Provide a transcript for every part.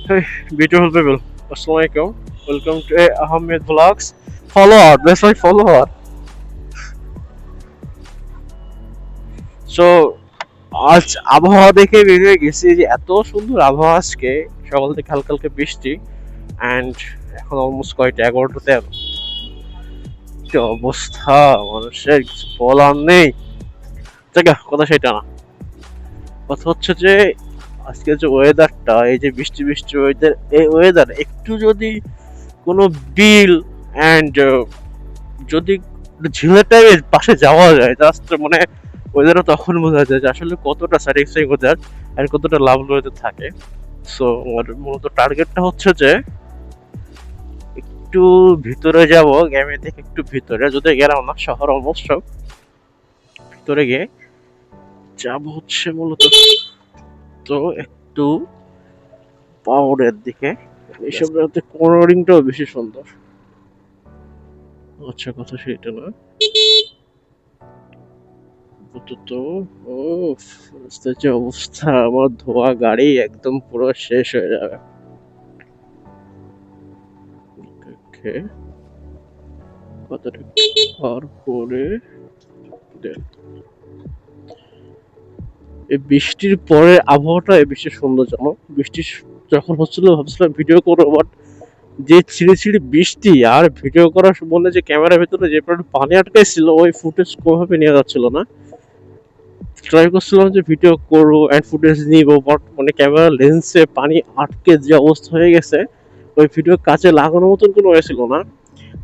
Hey, beautiful people. Assalamualaikum. Welcome to Ahmed Vlogs. Follower, that's my follower. So, আজ আবহাওয়া দেখে বেরিয়ে গেছি যে এত সুন্দর আবহাওয়া আজকে সকাল থেকে হালকা হালকা বৃষ্টি অ্যান্ড এখন অলমোস্ট কয়টা 11টা 13 কি অবস্থা মানুষের কিছু বলার নেই জায়গা কথা সেটা না কথা হচ্ছে যে আজকে যে ওয়েদারটা এই যে বৃষ্টি বৃষ্টি ওয়েদার এই ওয়েদার একটু যদি কোনো বিল অ্যান্ড যদি ঝিলের টাইমের পাশে যাওয়া যায় জাস্ট মানে ওয়েদারও তখন বোঝা যায় যে আসলে কতটা স্যাটিসফাইং ওয়েদার আর কতটা লাভ ওয়েদার থাকে। সো আমার মূলত টার্গেটটা হচ্ছে যে একটু ভিতরে যাব, গ্রামের থেকে একটু ভিতরে, যদি গেলাম না শহর অলমোস্ট সব ভিতরে গিয়ে যাব হচ্ছে মূলত তো একটু পাহাড়ের দিকে। এইসব জায়গাতে কলোরিংটাও বেশি সুন্দর। আচ্ছা কথা সেটা না আপাতত। ও রাস্তার যে অবস্থা, আমার ধোয়া গাড়ি একদম পুরো শেষ হয়ে যাবে। ওকে কতটা পার করে দেন। এই বৃষ্টির পরে আবহাওয়াটা বেশি সুন্দর জানো। বৃষ্টি যখন হচ্ছিল ভাবছিলাম ভিডিও করবো, বাট যে ছিঁড়ে ছিঁড়ে বৃষ্টি আর ভিডিও করার বলে যে ক্যামেরার ভেতরে যে পানি আটকাইছিল ওই ফুটেজ কোনোভাবে নেওয়া যাচ্ছিল না। ট্রাই করছিলাম যে ভিডিও করবো অ্যান্ড ফুটেজ নিবো, বাট মানে ক্যামেরা লেন্সে পানি আটকে যে অবস্থা হয়ে গেছে ওই ভিডিও কাজে লাগানোর মতন কোনো হয়েছিল না।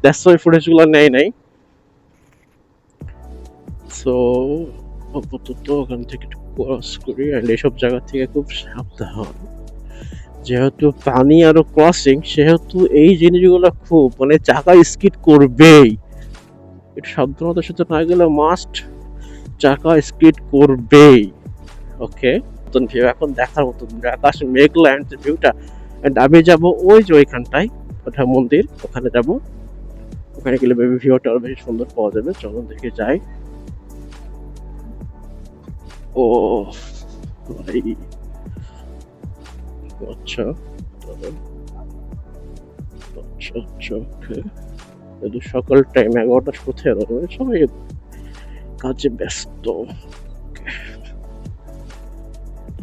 দ্যাটস ওয়াই ফুটেজগুলো নেয় নাই। সো আপাতত ওখান থেকে একটু ক্রস করি অ্যান্ড এইসব জায়গা থেকে খুব সাবধান। যেহেতু পানি আরো ক্রসিং সেহেতু এই জিনিসগুলো খুব মানে চাকা স্কিড করবেই, একটু সাবধানতার সাথে না গেলে মাস্ট চাকা স্কিড করবেই। ওকে নতুন ভিউ এখন দেখার মতন, আকাশ মেঘলা অ্যান্ড ভিউটা। অ্যান্ড আমি যাবো ওই যে ওইখানটায়, ওটা মন্দির, ওখানে যাব। ওখানে গেলে বেবি ভিউটা আরো বেশি সুন্দর পাওয়া যাবে। চলো দেখে যাই। ও ভাই আচ্ছা আচ্ছা আচ্ছা ওকে। কিন্তু সকাল টাইম 11টা 17 সবাই কাজে ব্যস্ত।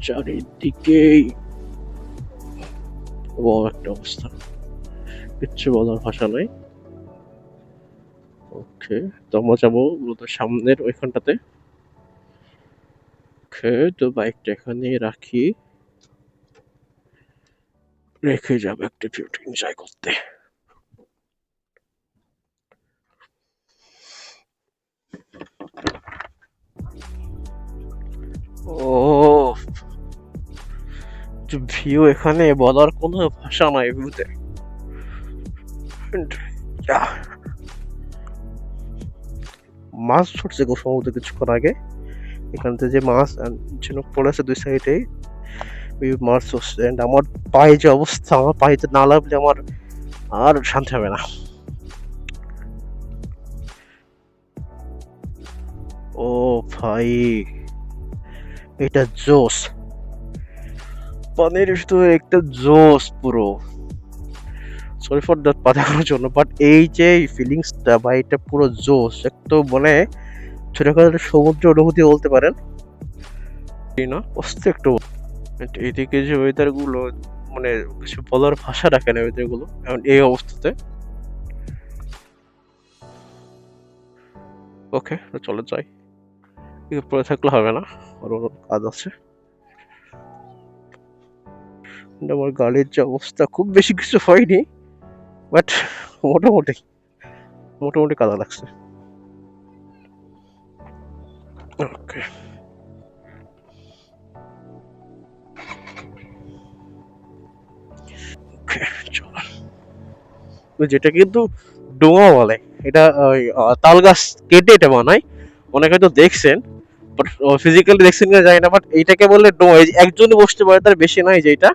চারিদিকেই বড় একটা অবস্থা, কিচ্ছু বলার ভাষা নাই। ওকে তো আমরা যাবো মূলত সামনের ওইখানটাতে। ওকে তো বাইকটা এখানে রাখি, রেখে যাবো একটা ভিউটা এনজয় করতে। ও ভিউ এখানে বলার কোনো ভাষা নাই ভিউতে। মাছ ছুটছে গো সমুদ্রে কিছুক্ষণ আগে, এখান থেকে যে মাছ ঝিনুক পড়েছে দুই সাইডে ওই মাছ হচ্ছে। এন্ড আমার পায়ে যে অবস্থা, আমার পায়েতে না লাগলে আমার আর শান্তি হবে না। ও ভাই এটা জোস, পানির ভিতরে একটা জোস পুরো। সরি ফর দ্যাট পা দেখানোর জন্য, বাট এই যে ফিলিংসটা বা এটা পুরো জোস একটু মানে ছোটখাটো সমুদ্র অনুভূতি বলতে পারেন না অস্ত একটু। এদিকে যে ওয়েদার গুলো মানে কিছু বলার ভাষা রাখে না ওয়েদার গুলো এখন এই অবস্থাতে। ওকে চলে যাই, পরে থাকলে হবে না, আরো কাজ আছে। আমার গাড়ির যে অবস্থা খুব বেশি কিছু হয়নি, বাট মোটামুটি মোটামুটি কাদা লাগছে। ওকে ওকে চলো। যেটা কিন্তু ডোঙা বলে, এটা তাল গাছ কেটে এটা বানায়। অনেকে হয়তো দেখছেন, বাট ফিজিক্যালি দেখছেন কিনা জানি না, বাট এইটাকে বললে ডোঙা। একজনই বসতে পারে, তার বেশি নাই। যেটা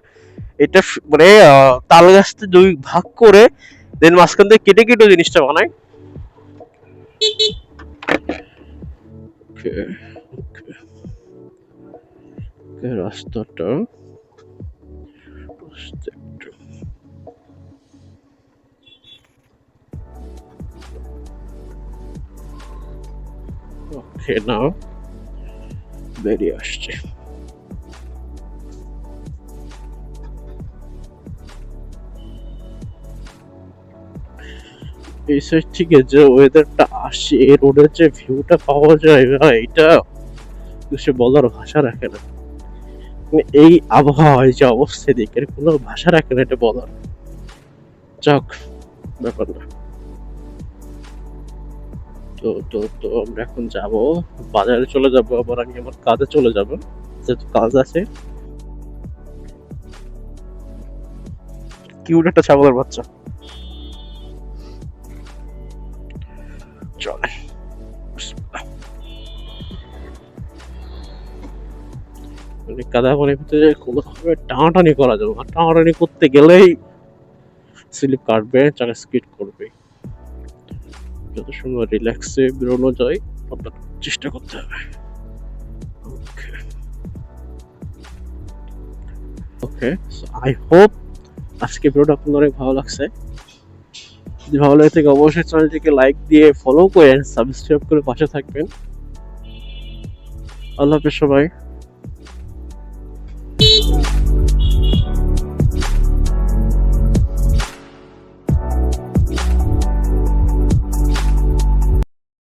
এটা মানে তাল গাছটা দুই ভাগ করে দেন মাঝখান থেকে কেটে কেটে জিনিসটা বানায়। রাস্তাটা ওকে, না বেরিয়ে আসছে। এই সাইড থেকে যে ওয়েদারটা আসে, রোডের যে ভিউটা পাওয়া যায় ভাই, এটা সে বলার ভাষা রাখে না। মানে এই আবহাওয়ায় যে অবস্থা দিকের কোনো ভাষা রাখে না এটা বলার। যাক, ব্যাপার না। তো আমরা এখন যাব, বাজারে চলে যাব, আবার আমি আমার কাজে চলে যাব, যেহেতু কাজ আছে। কিউট একটা ছাগলের বাচ্চা। চলে মানে কাদা পানির ভিতরে কোনোভাবে টানাটানি করা যাবে না, টানাটানি করতে গেলেই স্লিপ কাটবে, চাকা স্কিড করবে। যত সময় রিল্যাক্সে বেরোনো যায় তত চেষ্টা করতে হবে। ওকে ওকে, সো আই হোপ আজকে ভিডিওটা আপনাদের অনেক ভালো লাগছে। যদি ভালো লাগে থাকে অবশ্যই চ্যানেলটিকে লাইক দিয়ে ফলো করে সাবস্ক্রাইব করে পাশে থাকবেন। আল্লাহ হাফেজ সবাই।